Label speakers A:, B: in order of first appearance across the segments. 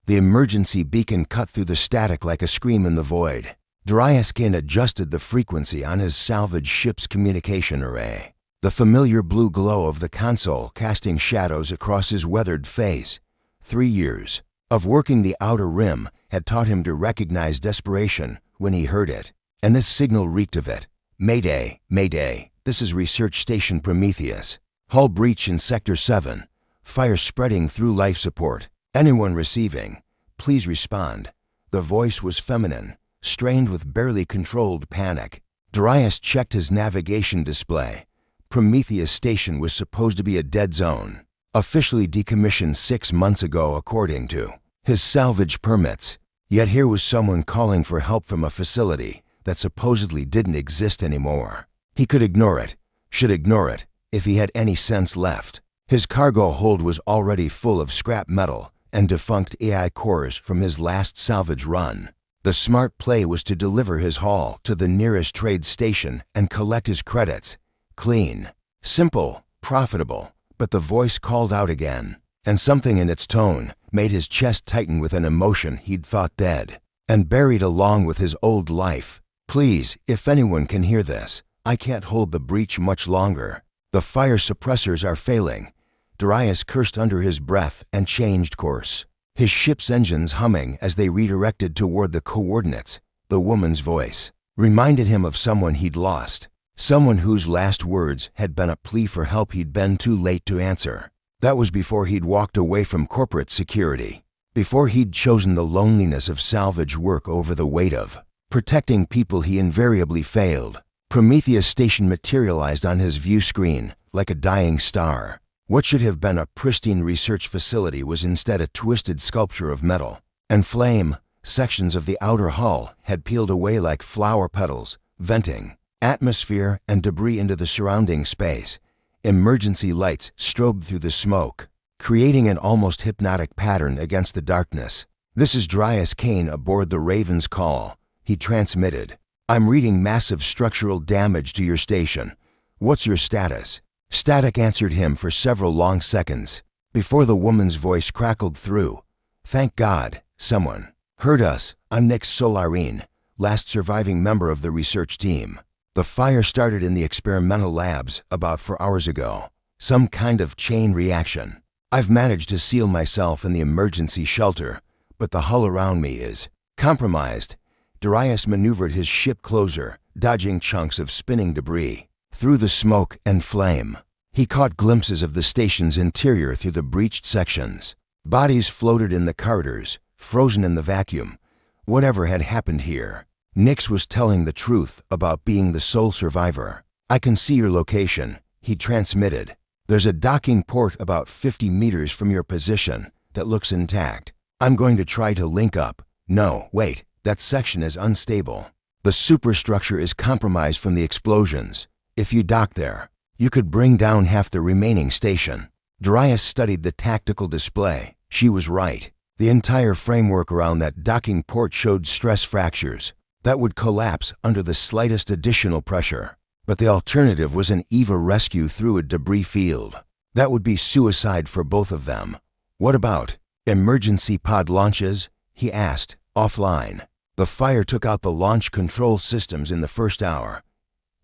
A: The emergency beacon cut through the static like a scream in the void. Darius Kane adjusted the frequency on his salvage ship's communication array. The familiar blue glow of the console casting shadows across his weathered face. 3 years of working the outer rim had taught him to recognize desperation when he heard it, and this signal reeked of it. Mayday, Mayday, this is Research Station Prometheus. Hull breach in Sector 7. Fire spreading through life support. Anyone receiving, please respond. The voice was feminine, strained with barely controlled panic. Darius checked his navigation display. Prometheus Station was supposed to be a dead zone, officially decommissioned 6 months ago according to his salvage permits. Yet here was someone calling for help from a facility that supposedly didn't exist anymore. He could ignore it, should ignore it, if he had any sense left. His cargo hold was already full of scrap metal and defunct AI cores from his last salvage run. The smart play was to deliver his haul to the nearest trade station and collect his credits. Clean, simple, profitable. But the voice called out again, and something in its tone made his chest tighten with an emotion he'd thought dead and buried along with his old life. Please, if anyone can hear this, I can't hold the breach much longer. The fire suppressors are failing. Darius cursed under his breath and changed course, his ship's engines humming as they redirected toward the coordinates. The woman's voice reminded him of someone he'd lost, someone whose last words had been a plea for help he'd been too late to answer. That was before he'd walked away from corporate security, before he'd chosen the loneliness of salvage work over the weight of protecting people he invariably failed. Prometheus Station materialized on his view screen like a dying star. What should have been a pristine research facility was instead a twisted sculpture of metal and flame. Sections of the outer hull had peeled away like flower petals, venting atmosphere and debris into the surrounding space. Emergency lights strobed through the smoke, creating an almost hypnotic pattern against the darkness. This is Darius Kane aboard the Raven's call, he transmitted. I'm reading massive structural damage to your station. What's your status? Static answered him for several long seconds before the woman's voice crackled through. Thank God, someone heard us. I'm Nick Solarine, last surviving member of the research team. The fire started in the experimental labs about 4 hours ago. Some kind of chain reaction. I've managed to seal myself in the emergency shelter, but the hull around me is compromised. Darius maneuvered his ship closer, dodging chunks of spinning debris. Through the smoke and flame, he caught glimpses of the station's interior through the breached sections. Bodies floated in the corridors, frozen in the vacuum. Whatever had happened here, Nix was telling the truth about being the sole survivor. I can see your location, he transmitted. There's a docking port about 50 meters from your position that looks intact. I'm going to try to link up. No, wait, that section is unstable. The superstructure is compromised from the explosions. If you dock there, you could bring down half the remaining station. Darius studied the tactical display. She was right. The entire framework around that docking port showed stress fractures that would collapse under the slightest additional pressure. But the alternative was an EVA rescue through a debris field. That would be suicide for both of them. What about emergency pod launches? He asked, offline. The fire took out the launch control systems in the first hour.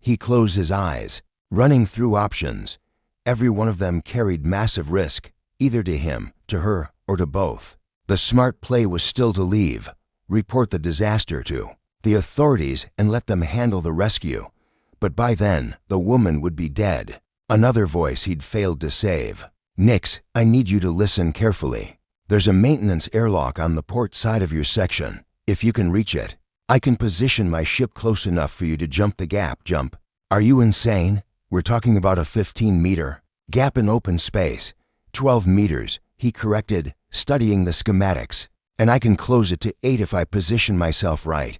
A: He closed his eyes, running through options. Every one of them carried massive risk, either to him, to her, or to both. The smart play was still to leave, report the disaster to the authorities and let them handle the rescue. But by then, the woman would be dead. Another voice he'd failed to save. Nix, I need you to listen carefully. There's a maintenance airlock on the port side of your section. If you can reach it, I can position my ship close enough for you to jump the gap. Jump? Are you insane? We're talking about a 15-meter gap in open space. 12 meters, he corrected, studying the schematics. And I can close it to 8 if I position myself right.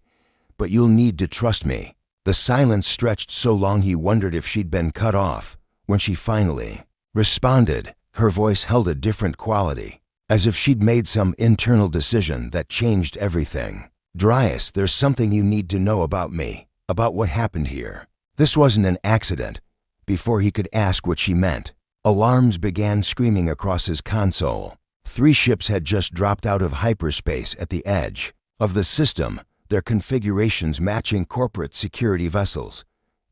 A: But you'll need to trust me. The silence stretched so long he wondered if she'd been cut off. When she finally responded, her voice held a different quality, as if she'd made some internal decision that changed everything. Darius, there's something you need to know about me, about what happened here. This wasn't an accident. Before he could ask what she meant, alarms began screaming across his console. 3 ships had just dropped out of hyperspace at the edge of the system, their configurations matching corporate security vessels.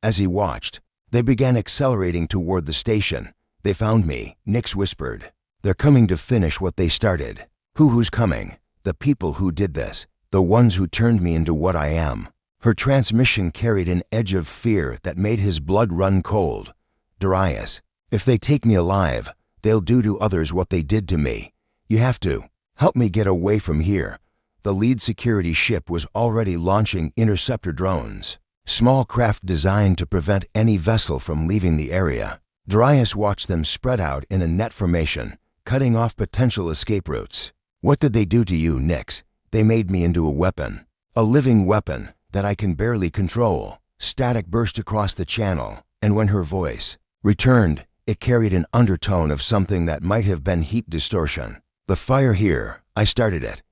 A: As he watched, they began accelerating toward the station. "They found me," Nix whispered. "They're coming to finish what they started." Who's coming?" "The people who did this. The ones who turned me into what I am." Her transmission carried an edge of fear that made his blood run cold. "Darius, if they take me alive, they'll do to others what they did to me. You have to help me get away from here." The lead security ship was already launching interceptor drones, small craft designed to prevent any vessel from leaving the area. Darius watched them spread out in a net formation, cutting off potential escape routes. "What did they do to you, Nix?" "They made me into a weapon. A living weapon that I can barely control." Static burst across the channel, and when her voice returned, it carried an undertone of something that might have been heat distortion. "The fire here, I started it.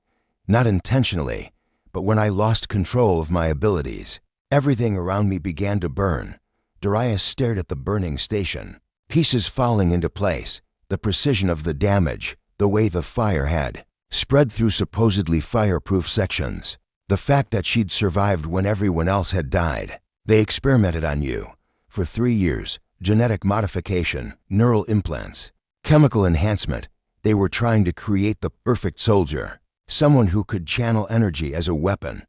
A: Not intentionally, but when I lost control of my abilities, everything around me began to burn." Darius stared at the burning station, pieces falling into place, the precision of the damage, the way the fire had spread through supposedly fireproof sections. The fact that she'd survived when everyone else had died. "They experimented on you. For 3 years, genetic modification, neural implants, chemical enhancement. They were trying to create the perfect soldier, someone who could channel energy as a weapon.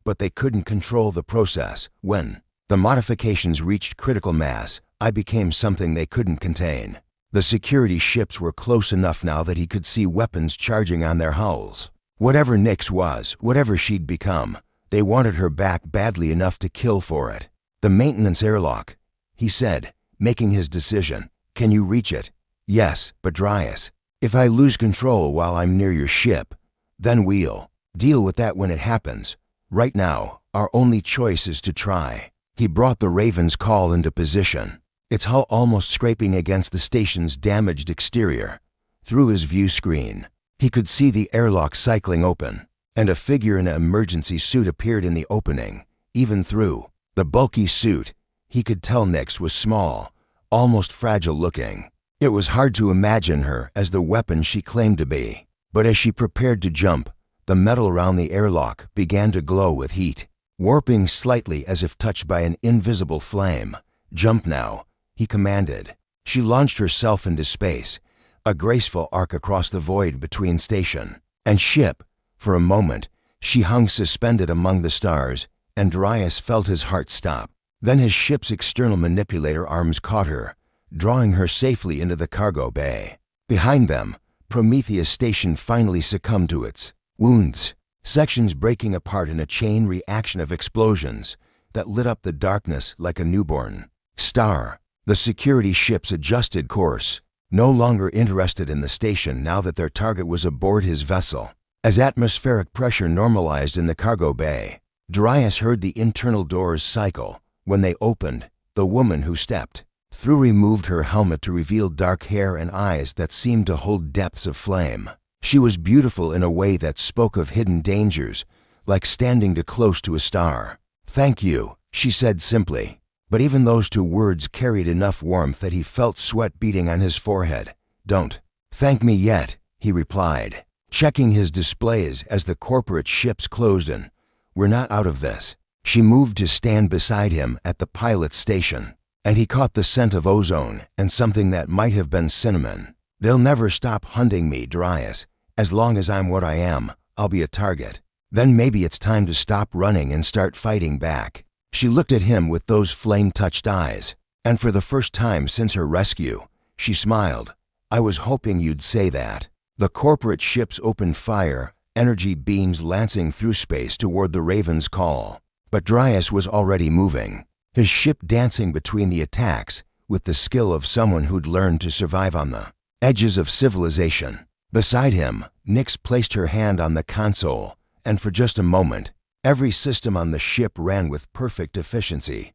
A: But they couldn't control the process. When the modifications reached critical mass, I became something they couldn't contain." The security ships were close enough now that he could see weapons charging on their hulls. Whatever Nix was, whatever she'd become, they wanted her back badly enough to kill for it. "The maintenance airlock," he said, making his decision. "Can you reach it?" "Yes, but Darius, if I lose control while I'm near your ship, then we'll deal with that when it happens. Right now, our only choice is to try." He brought the Raven's call into position, its hull almost scraping against the station's damaged exterior. Through his view screen, he could see the airlock cycling open, and a figure in an emergency suit appeared in the opening. Even through the bulky suit, he could tell Nix was small, almost fragile looking. It was hard to imagine her as the weapon she claimed to be. But as she prepared to jump, the metal around the airlock began to glow with heat, warping slightly as if touched by an invisible flame. "Jump now," he commanded. She launched herself into space, a graceful arc across the void between station and ship. For a moment, she hung suspended among the stars, and Darius felt his heart stop. Then his ship's external manipulator arms caught her, drawing her safely into the cargo bay. Behind them, Prometheus Station finally succumbed to its wounds, sections breaking apart in a chain reaction of explosions that lit up the darkness like a newborn star. The security ships adjusted course, no longer interested in the station now that their target was aboard his vessel. As atmospheric pressure normalized in the cargo bay, Darius heard the internal doors cycle. When they opened, the woman who stepped through removed her helmet to reveal dark hair and eyes that seemed to hold depths of flame. She was beautiful in a way that spoke of hidden dangers, like standing too close to a star. "Thank you," she said simply. But even those 2 words carried enough warmth that he felt sweat beating on his forehead. "Don't thank me yet," he replied, checking his displays as the corporate ships closed in. "We're not out of this." She moved to stand beside him at the pilot's station, and he caught the scent of ozone and something that might have been cinnamon. "They'll never stop hunting me, Darius. As long as I'm what I am, I'll be a target. Then maybe it's time to stop running and start fighting back." She looked at him with those flame-touched eyes, and for the first time since her rescue, she smiled. "I was hoping you'd say that." The corporate ships opened fire, energy beams lancing through space toward the Raven's call. But Darius was already moving, his ship dancing between the attacks with the skill of someone who'd learned to survive on the edges of civilization. Beside him, Nix placed her hand on the console, and for just a moment, every system on the ship ran with perfect efficiency,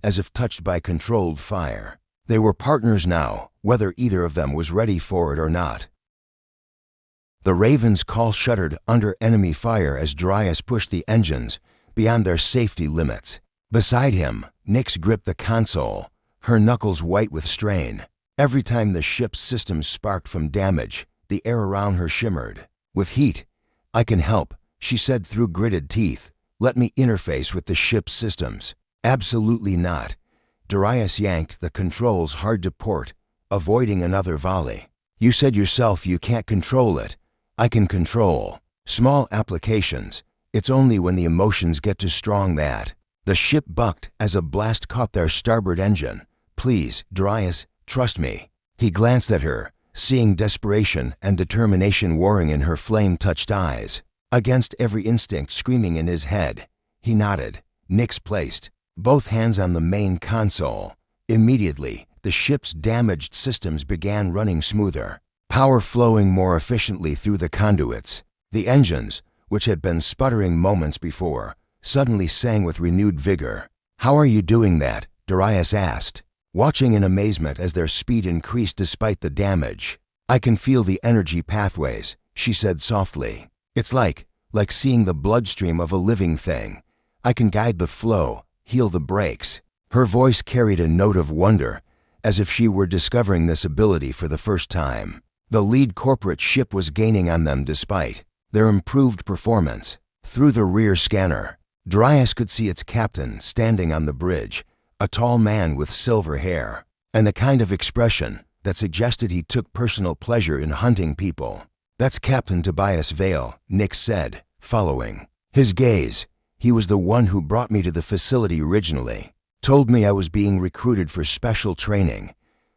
A: as if touched by controlled fire. They were partners now, whether either of them was ready for it or not. The Raven's call shuddered under enemy fire as Darius pushed the engines beyond their safety limits. Beside him, Nix gripped the console, her knuckles white with strain. Every time the ship's systems sparked from damage, The air around her shimmered with heat. "I can help," she said through gritted teeth. "Let me interface with the ship's systems." "Absolutely not." Darius yanked the controls hard to port, avoiding another volley. "You said yourself you can't control it." "I can control small applications. It's only when the emotions get too strong that..." The ship bucked as a blast caught their starboard engine. "Please, Darius, trust me." He glanced at her, seeing desperation and determination warring in her flame-touched eyes, against every instinct screaming in his head. He nodded. Nix placed both hands on the main console. Immediately, the ship's damaged systems began running smoother, power flowing more efficiently through the conduits. The engines, which had been sputtering moments before, suddenly sang with renewed vigor. "How are you doing that?" Darius asked, watching in amazement as their speed increased despite the damage. "I can feel the energy pathways," she said softly. "It's like seeing the bloodstream of a living thing. I can guide the flow, heal the breaks." Her voice carried a note of wonder, as if she were discovering this ability for the first time. The lead corporate ship was gaining on them despite their improved performance. Through the rear scanner, Darius could see its captain standing on the bridge, a tall man with silver hair, and the kind of expression that suggested he took personal pleasure in hunting people. "That's Captain Tobias Vale," Nick said, following his gaze. "He was the one who brought me to the facility originally. Told me I was being recruited for special training."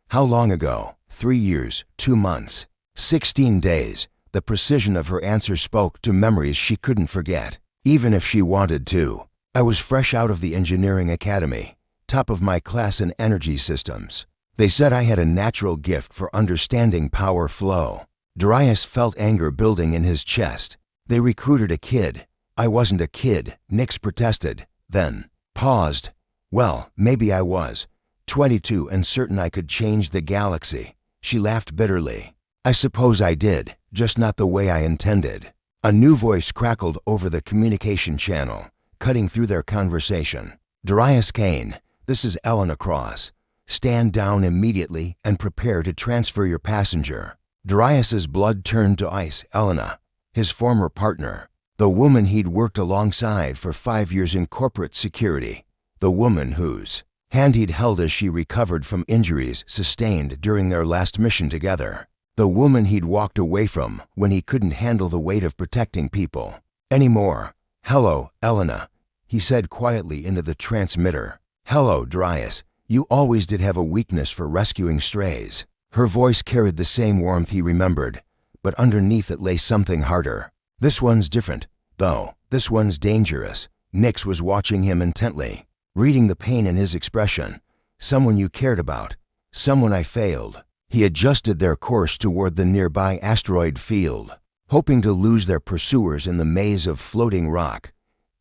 A: "How long ago?" 3 years, 2 months, 16 days. The precision of her answer spoke to memories she couldn't forget, even if she wanted to. "I was fresh out of the engineering academy, top of my class in energy systems. They said I had a natural gift for understanding power flow." Darius felt anger building in his chest. "They recruited a kid." "I wasn't a kid," Nix protested, then paused. "Well, maybe I was. 22 and certain I could change the galaxy." She laughed bitterly. "I suppose I did, just not the way I intended." A new voice crackled over the communication channel, cutting through their conversation. "Darius Kane, this is Elena Cross. Stand down immediately and prepare to transfer your passenger." Darius's blood turned to ice. Elena, his former partner, the woman he'd worked alongside for 5 years in corporate security, the woman whose hand he'd held as she recovered from injuries sustained during their last mission together, the woman he'd walked away from when he couldn't handle the weight of protecting people anymore. "Hello, Elena," he said quietly into the transmitter. "Hello, Darius. You always did have a weakness for rescuing strays." Her voice carried the same warmth he remembered, but underneath it lay something harder. "This one's different, though. This one's dangerous." Nix was watching him intently, reading the pain in his expression. "Someone you cared about. Someone I failed." He adjusted their course toward the nearby asteroid field, hoping to lose their pursuers in the maze of floating rock.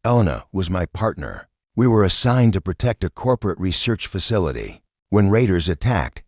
A: "Elena was my partner. We were assigned to protect a corporate research facility. When raiders attacked,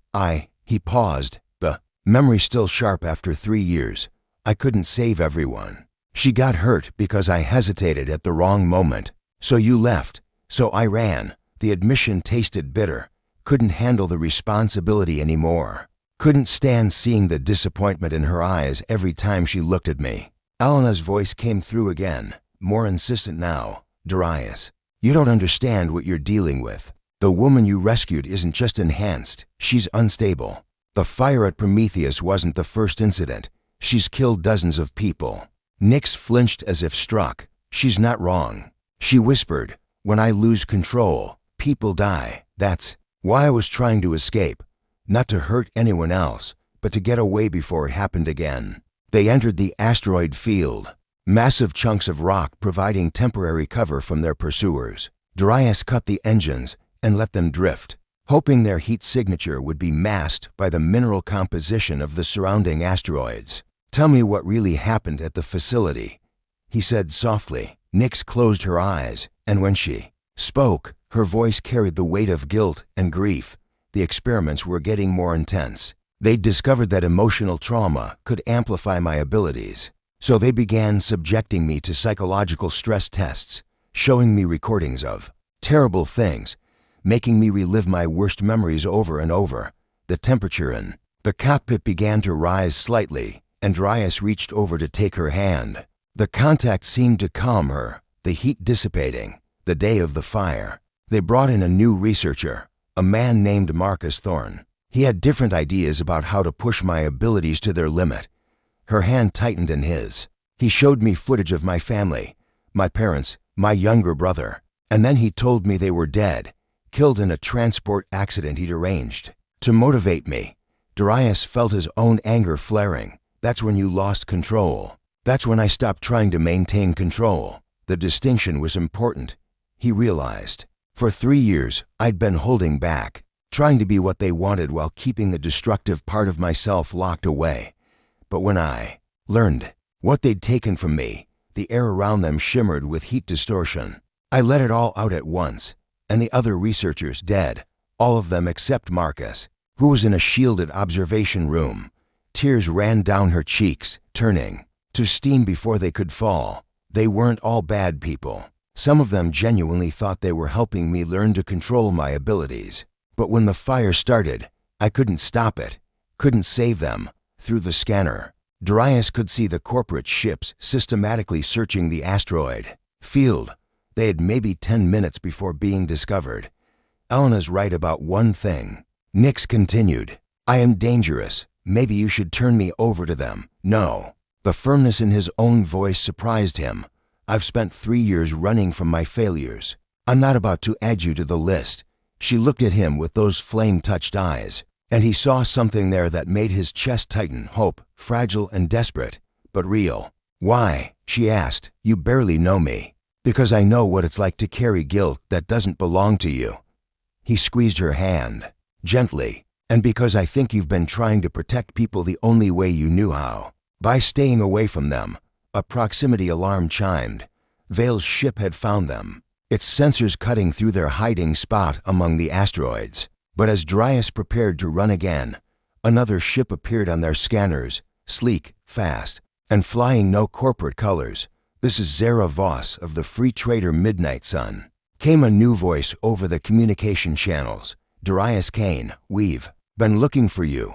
A: He paused, the memory still sharp after 3 years. "I couldn't save everyone. She got hurt because I hesitated at the wrong moment. So you left. So I ran." The admission tasted bitter. Couldn't handle the responsibility anymore. Couldn't stand seeing the disappointment in her eyes every time she looked at me. Elena's voice came through again, more insistent now. "Darius, you don't understand what you're dealing with. The woman you rescued isn't just enhanced, she's unstable. The fire at Prometheus wasn't the first incident. She's killed dozens of people." Nix flinched as if struck. "She's not wrong," she whispered. "When I lose control, people die. That's why I was trying to escape. Not to hurt anyone else, but to get away before it happened again." They entered the asteroid field, massive chunks of rock providing temporary cover from their pursuers. Darius cut the engines and let them drift, hoping their heat signature would be masked by the mineral composition of the surrounding asteroids. "Tell me what really happened at the facility," he said softly. Nix closed her eyes, and when she spoke, her voice carried the weight of guilt and grief. The experiments were getting more intense. They'd discovered that emotional trauma could amplify my abilities, so they began subjecting me to psychological stress tests, showing me recordings of terrible things, making me relive my worst memories over and over. The temperature in the cockpit began to rise slightly, and Darius reached over to take her hand. The contact seemed to calm her, the heat dissipating. The day of the fire, they brought in a new researcher, a man named Marcus Thorne. He had different ideas about how to push my abilities to their limit. Her hand tightened in his. He showed me footage of my family, my parents, my younger brother, and then he told me they were dead, killed in a transport accident he'd arranged. To motivate me, Darius felt his own anger flaring. That's when you lost control. That's when I stopped trying to maintain control. The distinction was important, he realized. For 3 years, I'd been holding back, trying to be what they wanted while keeping the destructive part of myself locked away. But when I learned what they'd taken from me, the air around them shimmered with heat distortion. I let it all out at once, and the other researchers dead, all of them except Marcus, who was in a shielded observation room. Tears ran down her cheeks, turning to steam before they could fall. They weren't all bad people. Some of them genuinely thought they were helping me learn to control my abilities. But when the fire started, I couldn't stop it, couldn't save them. Through the scanner, Darius could see the corporate ships systematically searching the asteroid field. They had maybe 10 minutes before being discovered. Elena's right about one thing. Nix continued. I am dangerous. Maybe you should turn me over to them. No. The firmness in his own voice surprised him. I've spent 3 years running from my failures. I'm not about to add you to the list. She looked at him with those flame-touched eyes, and he saw something there that made his chest tighten. Hope, fragile and desperate, but real. Why? She asked. You barely know me. Because I know what it's like to carry guilt that doesn't belong to you. He squeezed her hand, gently. And because I think you've been trying to protect people the only way you knew how. By staying away from them. A proximity alarm chimed. Vale's ship had found them, its sensors cutting through their hiding spot among the asteroids. But as Darius prepared to run again, another ship appeared on their scanners, sleek, fast, and flying no corporate colors. This is Zara Voss of the Free Trader Midnight Sun. Came a new voice over the communication channels. Darius Kane, we've been looking for you.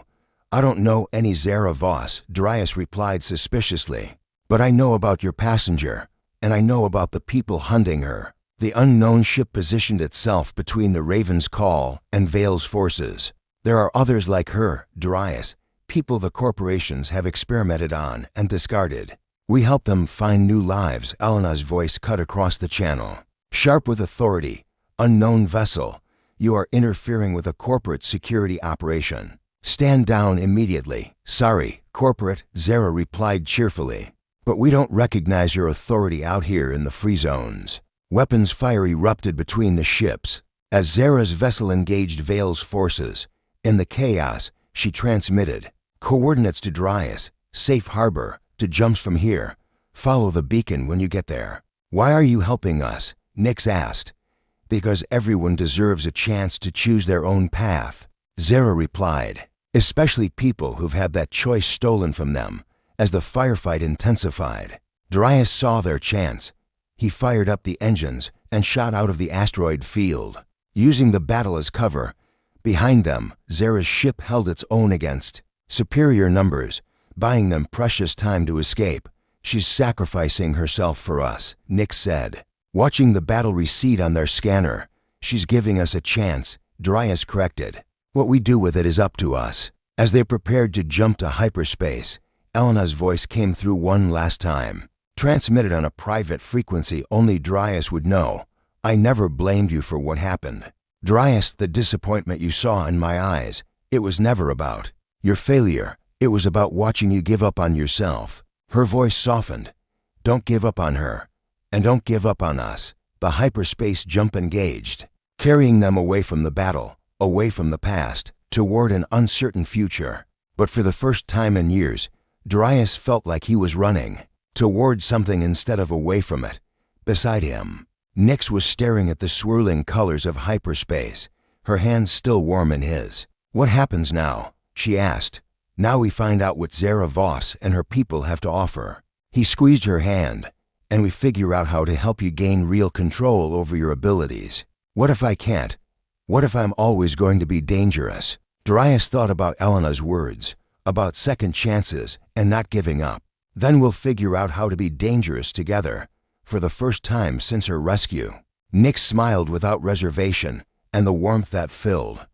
A: I don't know any Zara Voss, Darius replied suspiciously. But I know about your passenger, and I know about the people hunting her. The unknown ship positioned itself between the Raven's Call and Vale's forces. There are others like her, Darius, people the corporations have experimented on and discarded. We help them find new lives. Elena's voice cut across the channel. Sharp with authority, unknown vessel, you are interfering with a corporate security operation. Stand down immediately. Sorry, corporate, Zara replied cheerfully. But we don't recognize your authority out here in the free zones. Weapons fire erupted between the ships. As Zara's vessel engaged Vale's forces, in the chaos, she transmitted coordinates to Darius, safe harbor, to jumps from here. Follow the beacon when you get there. Why are you helping us? Nix asked. Because everyone deserves a chance to choose their own path, Zara replied. Especially people who've had that choice stolen from them. As the firefight intensified, Darius saw their chance. He fired up the engines and shot out of the asteroid field, using the battle as cover. Behind them, Zara's ship held its own against superior numbers, buying them precious time to escape. She's sacrificing herself for us, Nix said. Watching the battle recede on their scanner, she's giving us a chance, Darius corrected. What we do with it is up to us. As they prepared to jump to hyperspace, Elena's voice came through one last time, transmitted on a private frequency only Darius would know. I never blamed you for what happened. Darius, the disappointment you saw in my eyes, it was never about your failure. It was about watching you give up on yourself. Her voice softened. Don't give up on her. And don't give up on us. The hyperspace jump engaged, carrying them away from the battle, away from the past, toward an uncertain future. But for the first time in years, Darius felt like he was running toward something instead of away from it. Beside him, Nix was staring at the swirling colors of hyperspace, her hands still warm in his. What happens now? She asked. Now we find out what Zara Voss and her people have to offer. He squeezed her hand, and we figure out how to help you gain real control over your abilities. What if I can't? What if I'm always going to be dangerous? Darius thought about Elena's words, about second chances and not giving up. Then we'll figure out how to be dangerous together. For the first time since her rescue, Nyx smiled without reservation, and the warmth that filled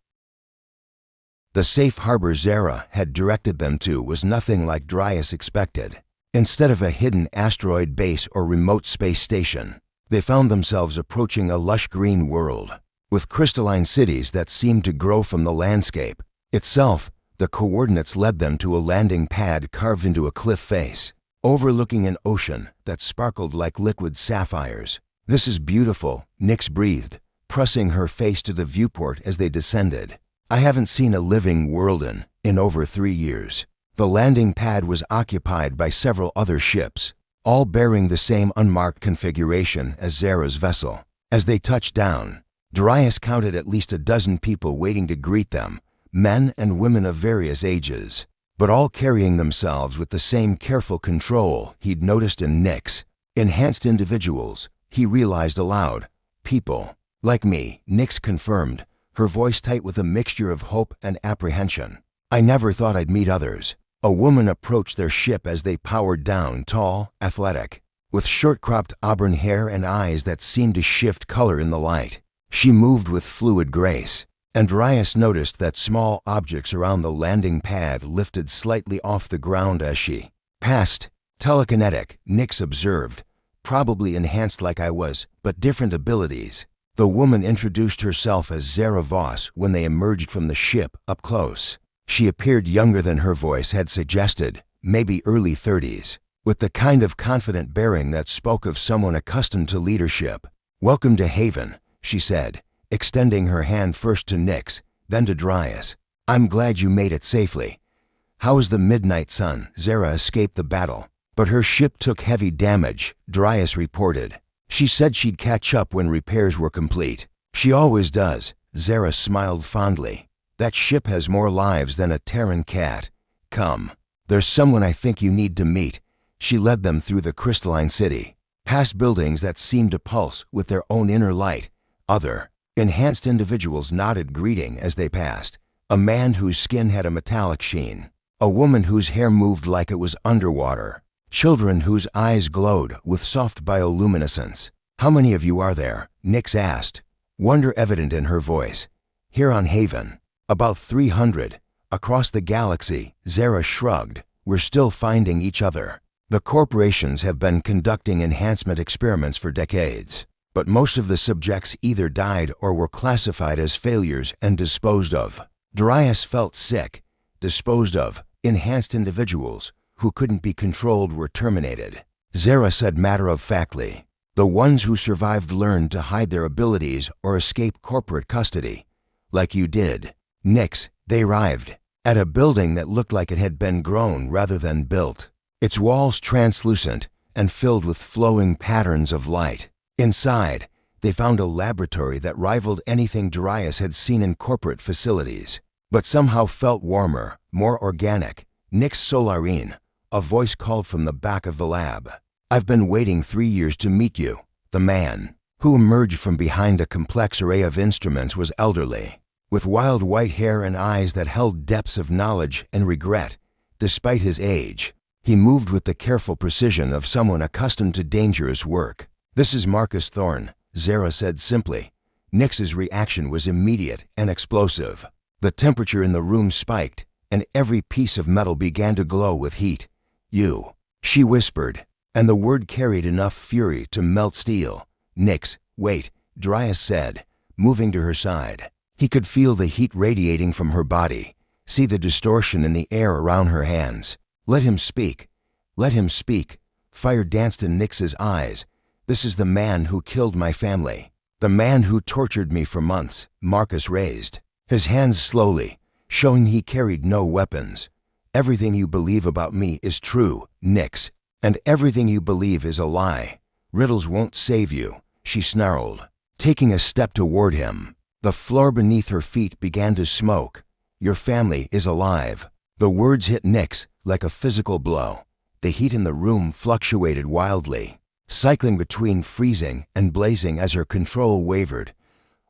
A: the safe harbor Zara had directed them to was nothing like Dryas expected. Instead of a hidden asteroid base or remote space station, they found themselves approaching a lush green world, with crystalline cities that seemed to grow from the landscape itself. The coordinates led them to a landing pad carved into a cliff face, overlooking an ocean that sparkled like liquid sapphires. "This is beautiful," Nyx breathed, pressing her face to the viewport as they descended. "I haven't seen a living world in over 3 years." The landing pad was occupied by several other ships, all bearing the same unmarked configuration as Zara's vessel. As they touched down, Dryas counted at least a dozen people waiting to greet them, men and women of various ages, but all carrying themselves with the same careful control he'd noticed in Nyx. Enhanced individuals, he realized aloud. "People like me," Nyx confirmed, her voice tight with a mixture of hope and apprehension. "I never thought I'd meet others." A woman approached their ship as they powered down, tall, athletic, with short-cropped auburn hair and eyes that seemed to shift color in the light. She moved with fluid grace, and Dryas noticed that small objects around the landing pad lifted slightly off the ground as she passed. "Telekinetic," Nyx observed. "Probably enhanced like I was, but different abilities." The woman introduced herself as Zara Voss when they emerged from the ship up close. She appeared younger than her voice had suggested, maybe early 30s, with the kind of confident bearing that spoke of someone accustomed to leadership. "Welcome to Haven," she said, extending her hand first to Nyx, then to Dryas. "I'm glad you made it safely." "How is the Midnight Sun?" Zara escaped the battle, but her ship took heavy damage, Dryas reported. "She said she'd catch up when repairs were complete." "She always does," Zara smiled fondly. "That ship has more lives than a Terran cat. Come, there's someone I think you need to meet." She led them through the crystalline city, past buildings that seemed to pulse with their own inner light. Other, enhanced individuals nodded greeting as they passed. A man whose skin had a metallic sheen. A woman whose hair moved like it was underwater. Children whose eyes glowed with soft bioluminescence. "How many of you are there?" Nyx asked, wonder evident in her voice. "Here on Haven." "About 300. Across the galaxy," Zara shrugged. "We're still finding each other. The corporations have been conducting enhancement experiments for decades, but most of the subjects either died or were classified as failures and disposed of." Dryas felt sick. Disposed of. Enhanced individuals who couldn't be controlled were terminated. Zara said matter-of-factly, "The ones who survived learned to hide their abilities or escape corporate custody. Like you did." "Nyx." They arrived at a building that looked like it had been grown rather than built, its walls translucent and filled with flowing patterns of light. Inside, they found a laboratory that rivaled anything Dryas had seen in corporate facilities, but somehow felt warmer, more organic. "Nyx Solarine," a voice called from the back of the lab. "I've been waiting 3 years to meet you." The man, who emerged from behind a complex array of instruments, was elderly, with wild white hair and eyes that held depths of knowledge and regret. Despite his age, he moved with the careful precision of someone accustomed to dangerous work. "This is Marcus Thorne," Zara said simply. Nyx's reaction was immediate and explosive. The temperature in the room spiked, and every piece of metal began to glow with heat. "You," she whispered, and the word carried enough fury to melt steel. "Nyx, wait," Dryas said, moving to her side. He could feel the heat radiating from her body, see the distortion in the air around her hands. "Let him speak. Let him speak." Fire danced in Nyx's eyes. "This is the man who killed my family. The man who tortured me for months." Marcus raised his hands slowly, showing he carried no weapons. "Everything you believe about me is true, Nyx, and everything you believe is a lie. Riddles won't save you," she snarled, taking a step toward him. The floor beneath her feet began to smoke. "Your family is alive." The words hit Nyx like a physical blow. The heat in the room fluctuated wildly, cycling between freezing and blazing as her control wavered.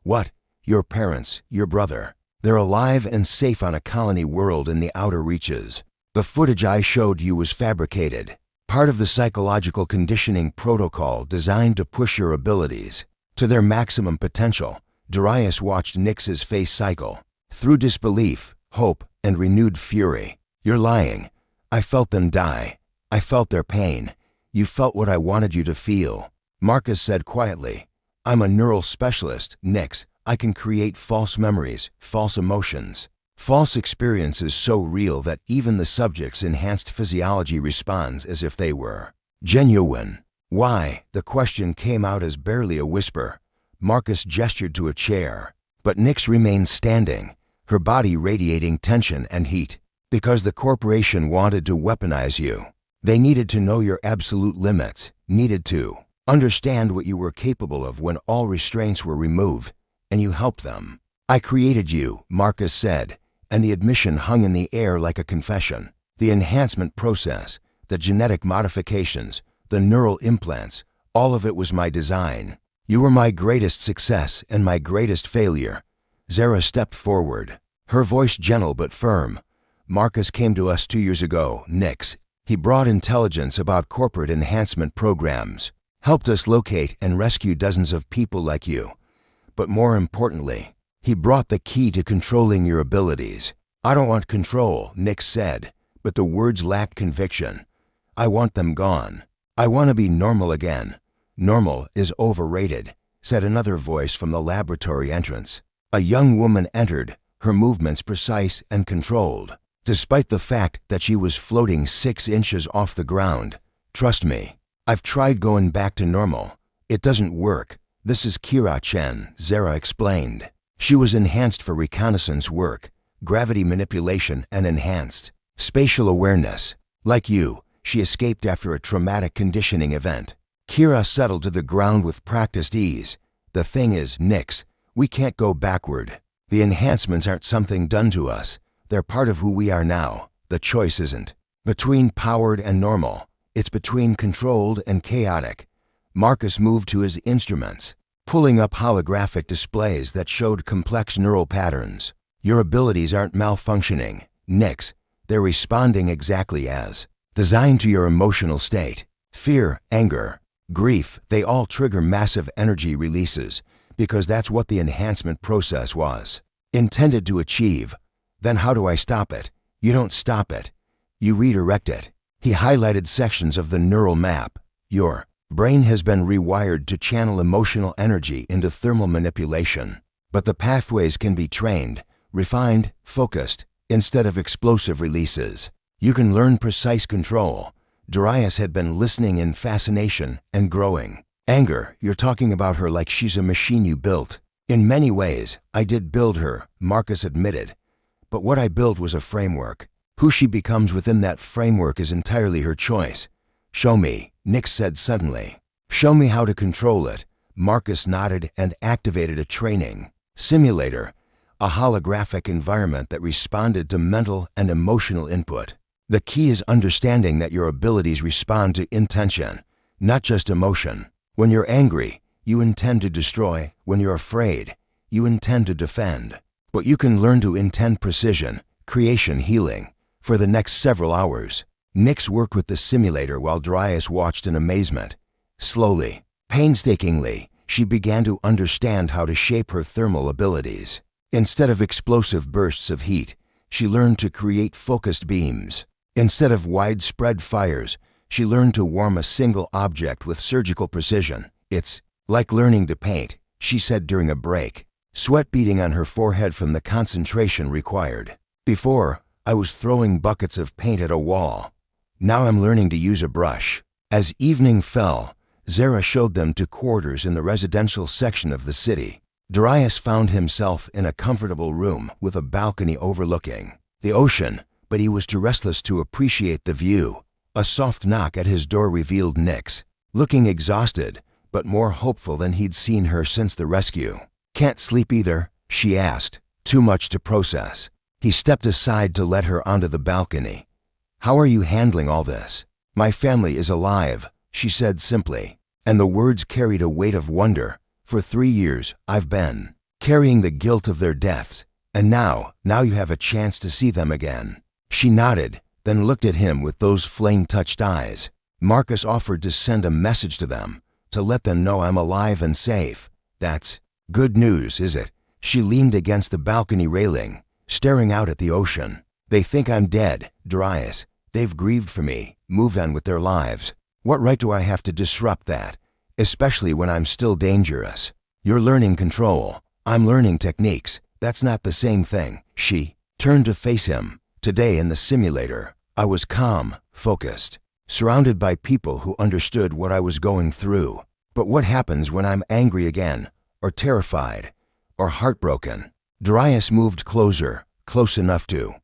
A: "What? Your parents, your brother. They're alive and safe on a colony world in the outer reaches." The footage I showed you was fabricated, part of the psychological conditioning protocol designed to push your abilities to their maximum potential. Darius watched Nyx's face cycle through disbelief, hope, and renewed fury. You're lying. I felt them die. I felt their pain. You felt what I wanted you to feel. Marcus said quietly, I'm a neural specialist, Nyx. I can create false memories, false emotions, false experiences so real that even the subject's enhanced physiology responds as if they were genuine. Why? The question came out as barely a whisper. Marcus gestured to a chair, but Nyx remained standing, her body radiating tension and heat. Because the corporation wanted to weaponize you. They needed to know your absolute limits, needed to understand what you were capable of when all restraints were removed, and you helped them. I created you, Marcus said, and the admission hung in the air like a confession. The enhancement process, the genetic modifications, the neural implants, all of it was my design. You were my greatest success and my greatest failure. Zara stepped forward, her voice gentle but firm. Marcus came to us 2 years ago, Nyx. He brought intelligence about corporate enhancement programs, helped us locate and rescue dozens of people like you. But more importantly, he brought the key to controlling your abilities. I don't want control, Nyx said, but the words lacked conviction. I want them gone. I want to be normal again. Normal is overrated, said another voice from the laboratory entrance. A young woman entered, her movements precise and controlled. Despite the fact that she was floating 6 inches off the ground. Trust me, I've tried going back to normal. It doesn't work. This is Kira Chen, Zara explained. She was enhanced for reconnaissance work, gravity manipulation, and enhanced spatial awareness. Like you, she escaped after a traumatic conditioning event. Kira settled to the ground with practiced ease. The thing is, Nyx, we can't go backward. The enhancements aren't something done to us. They're part of who we are now. The choice isn't between powered and normal. It's between controlled and chaotic. Marcus moved to his instruments, pulling up holographic displays that showed complex neural patterns. Your abilities aren't malfunctioning, Nyx. They're responding exactly as designed to your emotional state. Fear, anger, grief, they all trigger massive energy releases because that's what the enhancement process was intended to achieve. Then how do I stop it? You don't stop it. You redirect it. He highlighted sections of the neural map. Your brain has been rewired to channel emotional energy into thermal manipulation. But the pathways can be trained, refined, focused, instead of explosive releases. You can learn precise control. Darius had been listening in fascination and growing. Anger, you're talking about her like she's a machine you built. In many ways, I did build her, Marcus admitted. But what I built was a framework. Who she becomes within that framework is entirely her choice. Show me, Nyx said suddenly. Show me how to control it. Marcus nodded and activated a training simulator, a holographic environment that responded to mental and emotional input. The key is understanding that your abilities respond to intention, not just emotion. When you're angry, you intend to destroy. When you're afraid, you intend to defend. But you can learn to intend precision, creation, healing. For the next several hours, Nyx worked with the simulator while Darius watched in amazement. Slowly, painstakingly, she began to understand how to shape her thermal abilities. Instead of explosive bursts of heat, she learned to create focused beams. Instead of widespread fires, she learned to warm a single object with surgical precision. It's like learning to paint, she said during a break, sweat beading on her forehead from the concentration required. Before, I was throwing buckets of paint at a wall. Now I'm learning to use a brush. As evening fell, Zara showed them to quarters in the residential section of the city. Darius found himself in a comfortable room with a balcony overlooking the ocean, but he was too restless to appreciate the view. A soft knock at his door revealed Nyx, looking exhausted, but more hopeful than he'd seen her since the rescue. Can't sleep either, she asked, too much to process. He stepped aside to let her onto the balcony. How are you handling all this? My family is alive, she said simply, and the words carried a weight of wonder. For 3 years, I've been carrying the guilt of their deaths, and now you have a chance to see them again. She nodded, then looked at him with those flame-touched eyes. Marcus offered to send a message to them, to let them know I'm alive and safe. That's good news, is it? She leaned against the balcony railing, staring out at the ocean. They think I'm dead, Darius. They've grieved for me, moved on with their lives. What right do I have to disrupt that? Especially when I'm still dangerous. You're learning control. I'm learning techniques. That's not the same thing. She turned to face him. Today in the simulator, I was calm, focused, surrounded by people who understood what I was going through. But what happens when I'm angry again, or terrified, or heartbroken? Darius moved closer, close enough to.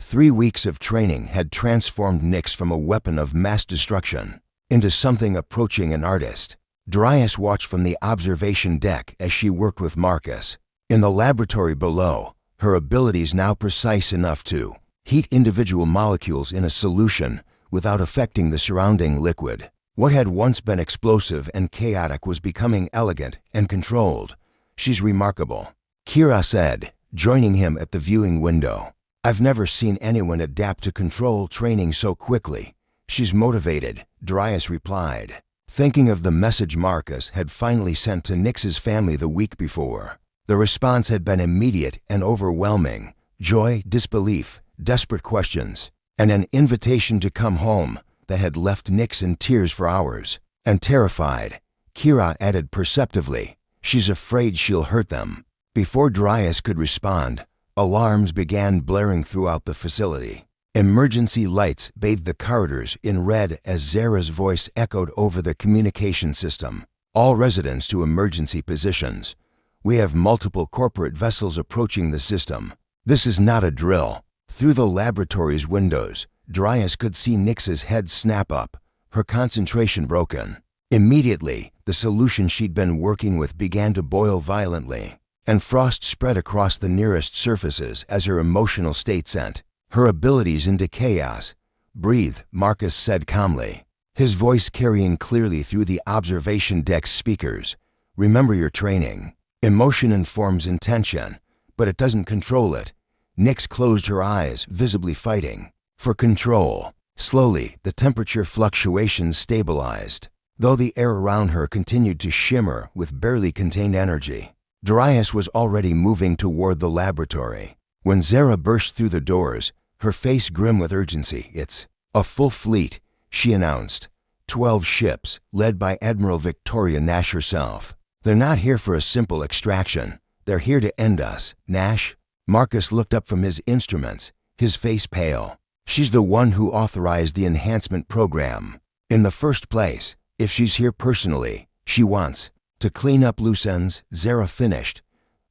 A: 3 weeks of training had transformed Nyx from a weapon of mass destruction into something approaching an artist. Darius watched from the observation deck as she worked with Marcus. In the laboratory below, her abilities now precise enough to heat individual molecules in a solution without affecting the surrounding liquid. What had once been explosive and chaotic was becoming elegant and controlled. She's remarkable, Kira said, joining him at the viewing window. I've never seen anyone adapt to control training so quickly. She's motivated, Darius replied, thinking of the message Marcus had finally sent to Nyx's family the week before. The response had been immediate and overwhelming. Joy, disbelief, desperate questions, and an invitation to come home that had left Nyx in tears for hours. And terrified, Kira added perceptively, she's afraid she'll hurt them. Before Darius could respond, alarms began blaring throughout the facility. Emergency lights bathed the corridors in red as Zara's voice echoed over the communication system. All residents to emergency positions. We have multiple corporate vessels approaching the system. This is not a drill. Through the laboratory's windows, Darius could see Nyx's head snap up, her concentration broken. Immediately, the solution she'd been working with began to boil violently, and frost spread across the nearest surfaces as her emotional state sent her abilities into chaos. Breathe, Marcus said calmly, his voice carrying clearly through the observation deck's speakers. Remember your training. Emotion informs intention, but it doesn't control it. Nyx closed her eyes, visibly fighting for control. Slowly, the temperature fluctuations stabilized, though the air around her continued to shimmer with barely contained energy. Darius was already moving toward the laboratory when Zara burst through the doors, her face grim with urgency. It's a full fleet, she announced. 12 ships, led by Admiral Victoria Nash herself. They're not here for a simple extraction. They're here to end us, Nash. Marcus looked up from his instruments, his face pale. She's the one who authorized the enhancement program. In the first place, if she's here personally, she wants to clean up loose ends. Zara finished.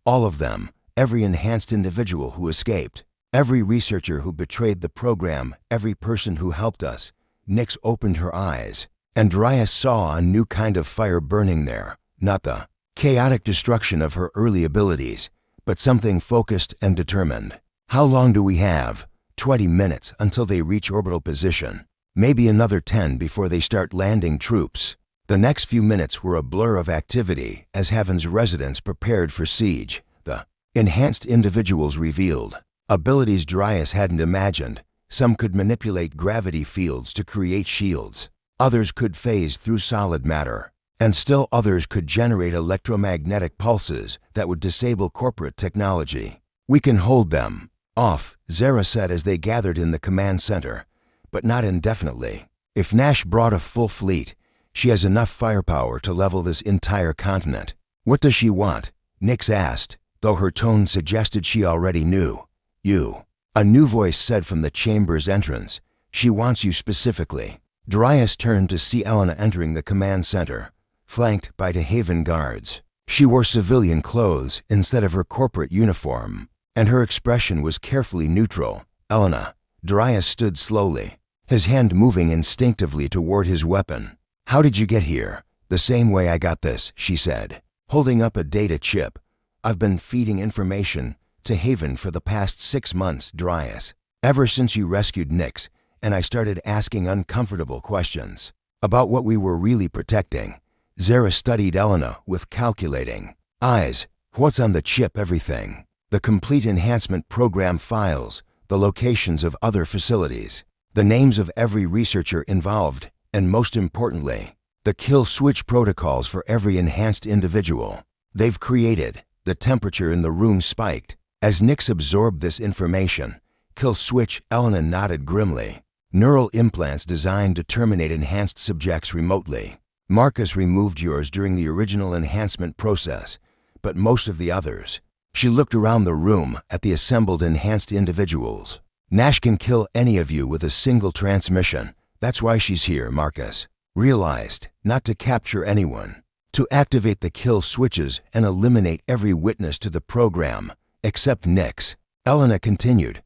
A: All of them, every enhanced individual who escaped, every researcher who betrayed the program, every person who helped us. Nyx opened her eyes, and Darius saw a new kind of fire burning there. Not the chaotic destruction of her early abilities, but something focused and determined. How long do we have? 20 minutes until they reach orbital position. Maybe another 10 before they start landing troops. The next few minutes were a blur of activity as Heaven's residents prepared for siege. The enhanced individuals revealed abilities Darius hadn't imagined. Some could manipulate gravity fields to create shields. Others could phase through solid matter. And still others could generate electromagnetic pulses that would disable corporate technology. We can hold them off, Zara said as they gathered in the command center, but not indefinitely. If Nash brought a full fleet, she has enough firepower to level this entire continent. What does she want? Nyx asked, though her tone suggested she already knew. You. A new voice said from the chamber's entrance. She wants you specifically. Darius turned to see Elena entering the command center, flanked by De Haven guards. She wore civilian clothes instead of her corporate uniform, and her expression was carefully neutral. Elena. Darius stood slowly, his hand moving instinctively toward his weapon. How did you get here? The same way I got this, she said, holding up a data chip. I've been feeding information to Haven for the past 6 months, Darius. Ever since you rescued Nyx, and I started asking uncomfortable questions about what we were really protecting. Zara studied Elena with calculating eyes. What's on the chip? Everything. The complete enhancement program files, the locations of other facilities, the names of every researcher involved, and most importantly, the kill switch protocols for every enhanced individual they've created. The temperature in the room spiked. As Nix absorbed this information, kill switch, Elena nodded grimly. Neural implants designed to terminate enhanced subjects remotely. Marcus removed yours during the original enhancement process, but most of the others. She looked around the room at the assembled enhanced individuals. Nash can kill any of you with a single transmission. That's why she's here, Marcus realized. Not to capture anyone. To activate the kill switches and eliminate every witness to the program, except Nix. Elena continued.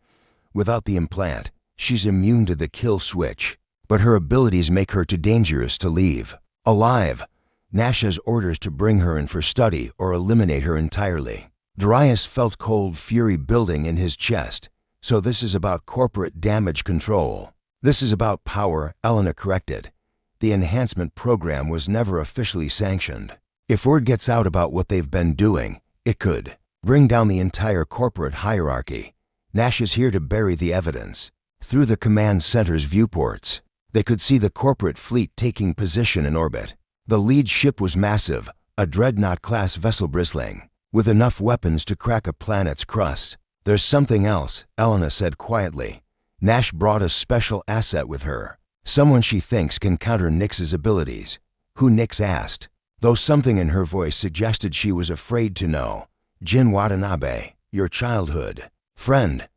A: Without the implant, she's immune to the kill switch, but her abilities make her too dangerous to leave alive. Nash has orders to bring her in for study or eliminate her entirely. Darius felt cold fury building in his chest. So this is about corporate damage control. This is about power, Elena corrected. The enhancement program was never officially sanctioned. If word gets out about what they've been doing, it could bring down the entire corporate hierarchy. Nash is here to bury the evidence. Through the command center's viewports, they could see the corporate fleet taking position in orbit. The lead ship was massive, a dreadnought-class vessel bristling, with enough weapons to crack a planet's crust. There's something else, Elena said quietly. Nash brought a special asset with her. Someone she thinks can counter Nix's abilities. Who? Nix asked, though something in her voice suggested she was afraid to know. Jin Watanabe, your childhood friend.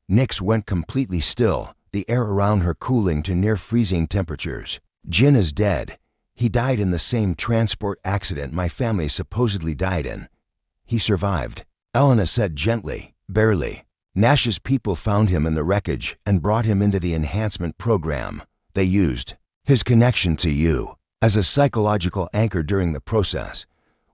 A: Nix went completely still, the air around her cooling to near-freezing temperatures. Jin is dead. He died in the same transport accident my family supposedly died in. He survived, Elena said gently, barely. Nash's people found him in the wreckage and brought him into the enhancement program. They used his connection to you as a psychological anchor during the process.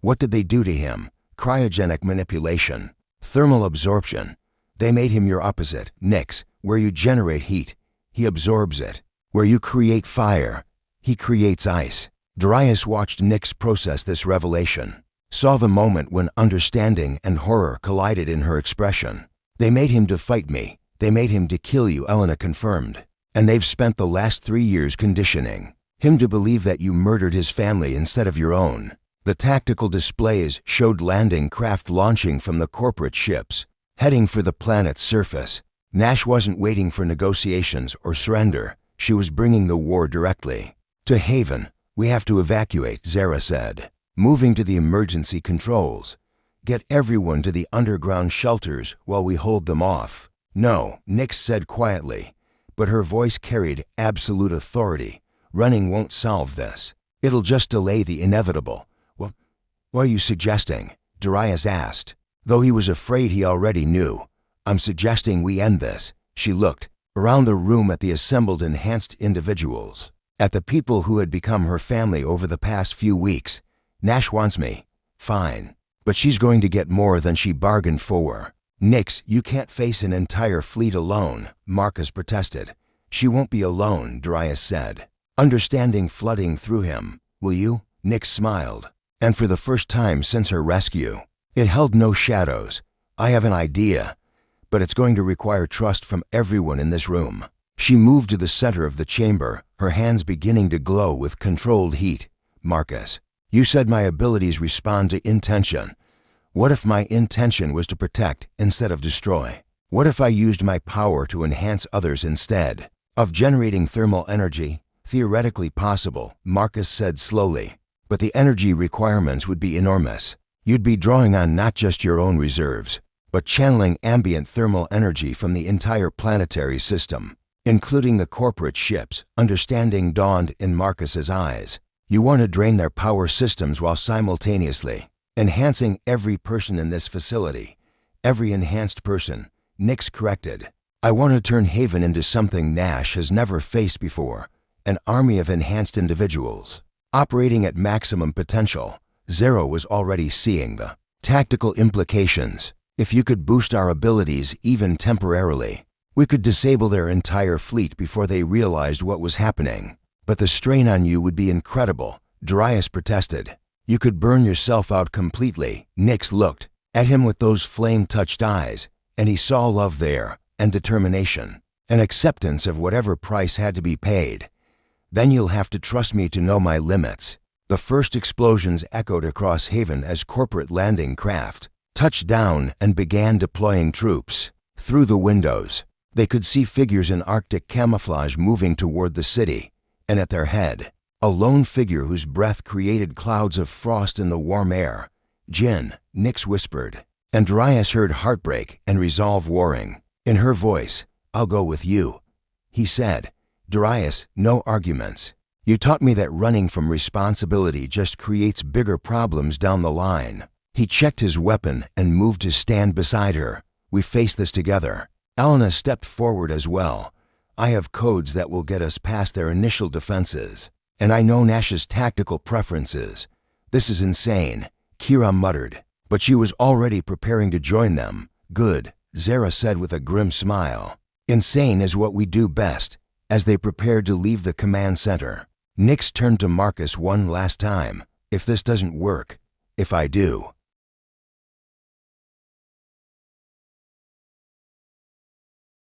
A: What did they do to him? Cryogenic manipulation, thermal absorption. They made him your opposite, Nix. Where you generate heat, he absorbs it. Where you create fire, he creates ice. Darius watched Nix process this revelation, saw the moment when understanding and horror collided in her expression. They made him to fight me. They made him to kill you, Elena confirmed. And they've spent the last 3 years conditioning him to believe that you murdered his family instead of your own. The tactical displays showed landing craft launching from the corporate ships, heading for the planet's surface. Nash wasn't waiting for negotiations or surrender. She was bringing the war directly. To Haven, we have to evacuate, Zara said, moving to the emergency controls. Get everyone to the underground shelters while we hold them off. No, Nix said quietly, but her voice carried absolute authority. Running won't solve this. It'll just delay the inevitable. What are you suggesting? Darius asked, though he was afraid he already knew. I'm suggesting we end this. She looked around the room at the assembled enhanced individuals, at the people who had become her family over the past few weeks. Nash wants me. Fine. But she's going to get more than she bargained for. Nix, you can't face an entire fleet alone, Marcus protested. She won't be alone, Darius said, understanding flooding through him. Will you? Nix smiled. And for the first time since her rescue, it held no shadows. I have an idea, but it's going to require trust from everyone in this room. She moved to the center of the chamber, her hands beginning to glow with controlled heat. Marcus, you said my abilities respond to intention. What if my intention was to protect instead of destroy? What if I used my power to enhance others instead of generating thermal energy? Theoretically possible, Marcus said slowly, but the energy requirements would be enormous. You'd be drawing on not just your own reserves, but channeling ambient thermal energy from the entire planetary system, including the corporate ships. Understanding dawned in Marcus's eyes. You want to drain their power systems while simultaneously enhancing every person in this facility. Every enhanced person, Nix corrected. I want to turn Haven into something Nash has never faced before, an army of enhanced individuals, operating at maximum potential. Zero was already seeing the tactical implications. If you could boost our abilities even temporarily, we could disable their entire fleet before they realized what was happening. But the strain on you would be incredible, Darius protested. You could burn yourself out completely. Nix looked at him with those flame-touched eyes, and he saw love there, and determination, an acceptance of whatever price had to be paid. Then you'll have to trust me to know my limits. The first explosions echoed across Haven as corporate landing craft touched down and began deploying troops. Through the windows, they could see figures in Arctic camouflage moving toward the city, and at their head, a lone figure whose breath created clouds of frost in the warm air. "Jin," Nix whispered, and Darius heard heartbreak and resolve warring. In her voice, "I'll go with you." He said, "Darius, no arguments. You taught me that running from responsibility just creates bigger problems down the line." He checked his weapon and moved to stand beside her. "We face this together." Elena stepped forward as well. "I have codes that will get us past their initial defenses, and I know Nash's tactical preferences. This is insane," Kira muttered, but she was already preparing to join them. "Good," Zara said with a grim smile. "Insane is what we do best," as they prepared to leave the command center. Nix turned to Marcus one last time. "If this doesn't work, if I do,